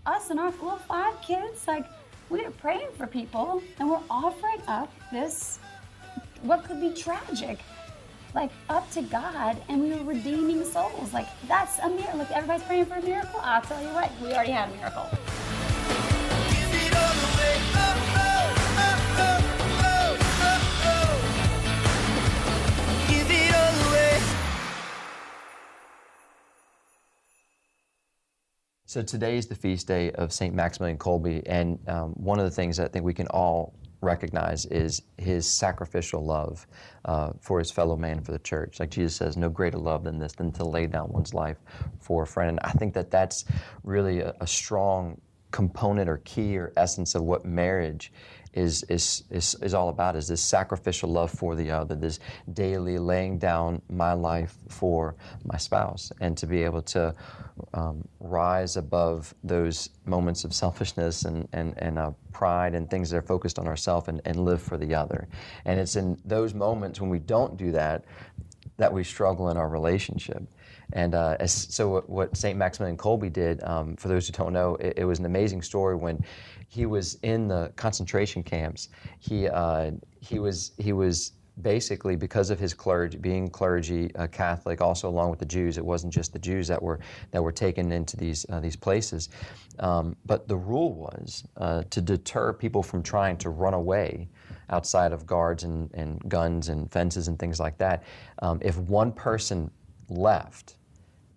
us and our little 5 kids, like, we are praying for people, and we're offering up this, what could be tragic, like, up to God, and we were redeeming souls. Like, that's a miracle. Like, everybody's praying for a miracle. I'll tell you what, we already had a miracle. So today is the feast day of St. Maximilian Kolbe, and one of the things that I think we can all recognize is his sacrificial love for his fellow man, for the church. Like Jesus says, no greater love than this, than to lay down one's life for a friend. And I think that that's really a strong component or key or essence of what marriage is all about, is this sacrificial love for the other, this daily laying down my life for my spouse, and to be able to rise above those moments of selfishness and pride and things that are focused on ourselves, and live for the other. And it's in those moments when we don't do that we struggle in our relationship. And so what St. Maximilian Kolbe did, for those who don't know, it was an amazing story. When he was in the concentration camps, he was basically, because of his clergy, being clergy, Catholic, also along with the Jews. It wasn't just the Jews that were taken into these places, but the rule was to deter people from trying to run away outside of guards and guns and fences and things like that. If one person left,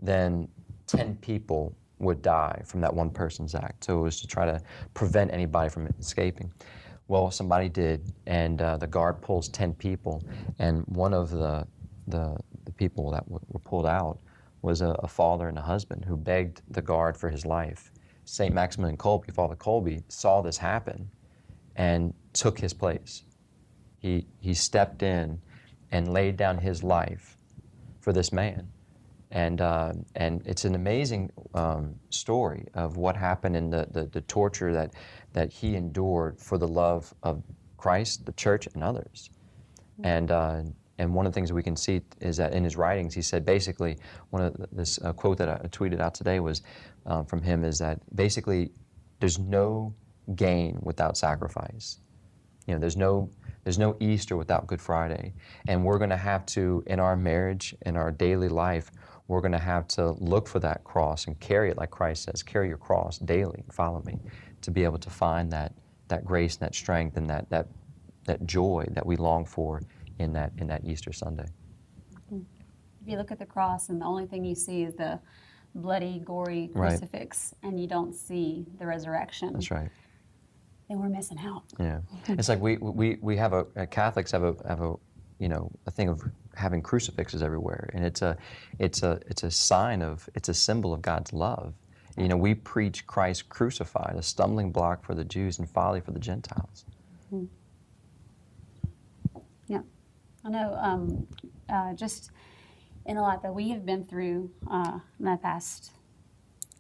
then 10 people would die from that one person's act. So it was to try to prevent anybody from escaping. Well, somebody did, and the guard pulls 10 people, and one of the people that were pulled out was a father and a husband who begged the guard for his life. St. Maximilian Kolbe, Father Kolbe, saw this happen and took his place. He stepped in and laid down his life for this man. And it's an amazing story of what happened in the torture that he endured for the love of Christ, the church, and others. And one of the things we can see is that in his writings, he said basically, this quote that I tweeted out today was from him, is that basically there's no gain without sacrifice. You know, there's no Easter without Good Friday. And we're going to have to, in our marriage, in our daily life, we're going to have to look for that cross and carry it, like Christ says, carry your cross daily, follow me, to be able to find that grace and that strength and that joy that we long for in that Easter Sunday. If you look at the cross and the only thing you see is the bloody, gory crucifix, right, and you don't see the resurrection. That's right. Then we're missing out. Yeah, it's like we have Catholics have a thing of having crucifixes everywhere, and it's a sign of, it's a symbol of God's love. You know, we preach Christ crucified, a stumbling block for the Jews and folly for the Gentiles. Mm-hmm. Yeah, I know. Just in a lot that we have been through in the past.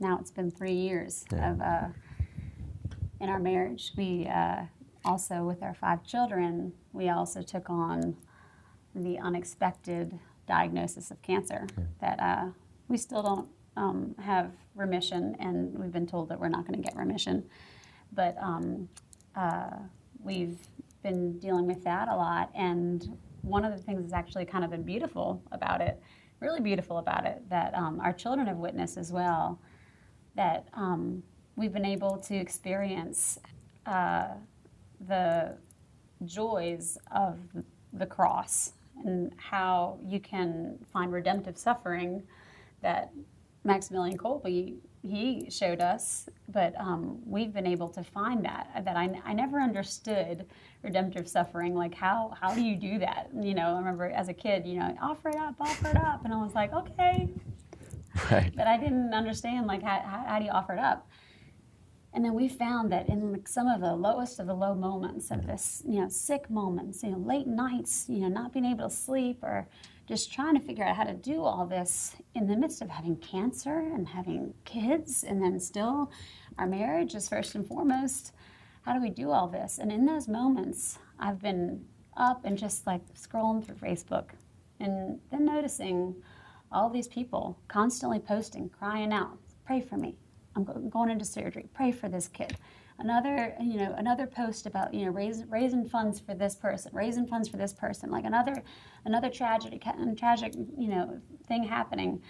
Now it's been 3 years of in our marriage. We also, with our 5 children, we also took on the unexpected diagnosis of cancer that we still don't have remission, and we've been told that we're not going to get remission. But we've been dealing with that a lot, and one of the things that's actually kind of been beautiful about it, really beautiful about it, that our children have witnessed as well, that we've been able to experience the joys of the cross and how you can find redemptive suffering that Maximilian Kolbe, he showed us, but we've been able to find that I never understood redemptive suffering. Like, how do you do that? You know, I remember as a kid, offer it up, and I was like, okay. Right. But I didn't understand, like, how do you offer it up? And then we found that in some of the lowest of the low moments of this, sick moments, late nights, not being able to sleep or just trying to figure out how to do all this in the midst of having cancer and having kids, and then still our marriage is first and foremost. How do we do all this? And in those moments, I've been up and just like scrolling through Facebook and then noticing all these people constantly posting, crying out, pray for me, going into surgery. Pray for this kid. Another post about, raising funds for this person, like another tragic, thing happening.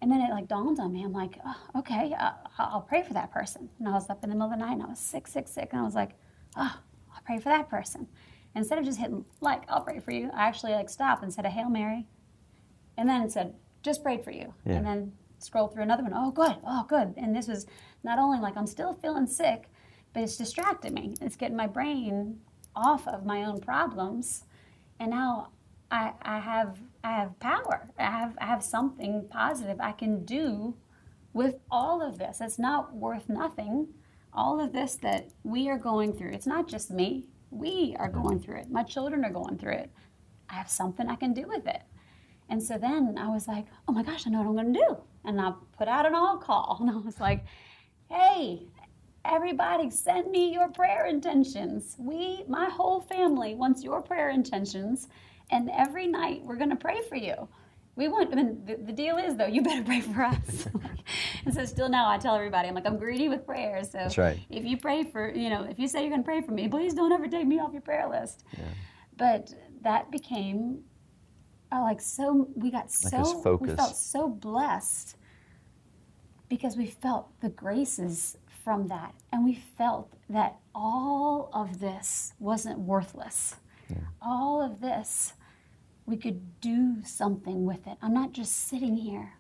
And then it like dawned on me. I'm like, oh, okay, I'll pray for that person. And I was up in the middle of the night and I was sick. And I was like, oh, I'll pray for that person. Instead of just hitting like, I'll pray for you, I actually like stopped and said a Hail Mary. And then it said, just prayed for you. Yeah. And then scroll through another one. Oh, good. And this was not only like I'm still feeling sick, but it's distracted me. It's getting my brain off of my own problems. And now I have power. I have something positive I can do with all of this. It's not worth nothing. All of this that we are going through, it's not just me. We are going through it. My children are going through it. I have something I can do with it. And so then I was like, oh my gosh, I know what I'm going to do. And I put out an all call. And I was like, hey, everybody send me your prayer intentions. My whole family wants your prayer intentions. And every night we're going to pray for you. The deal is, though, you better pray for us. And so still now I tell everybody, I'm like, I'm greedy with prayers. So that's right. If you pray for, if you say you're going to pray for me, please don't ever take me off your prayer list. Yeah. But that became we felt so blessed because we felt the graces from that. And we felt that all of this wasn't worthless. Yeah. All of this, we could do something with it. I'm not just sitting here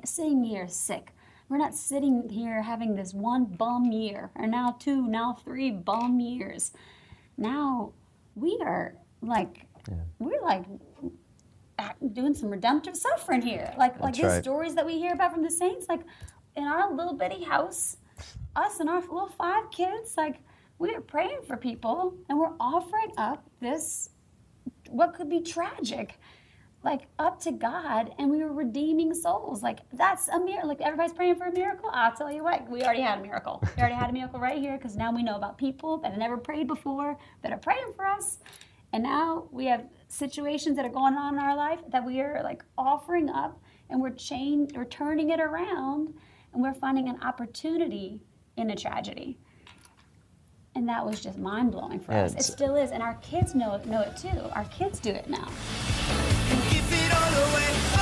sitting here sick. We're not sitting here having this one bum year, or now 2, now 3 bum years. Now we are we're doing some redemptive suffering here. Like these right. stories that we hear about from the saints, like in our little bitty house, us and our little 5 kids, like we are praying for people and we're offering up this, what could be tragic, like up to God, and we were redeeming souls. Like that's a miracle. Like everybody's praying for a miracle. I'll tell you what, we already had a miracle. We already had a miracle right here because now we know about people that have never prayed before that are praying for us. And now we have situations that are going on in our life that we are like offering up, and we're turning it around, and we're finding an opportunity in a tragedy. And that was just mind-blowing for us. It still is, and our kids know it too. Our kids do it now. Give it all away.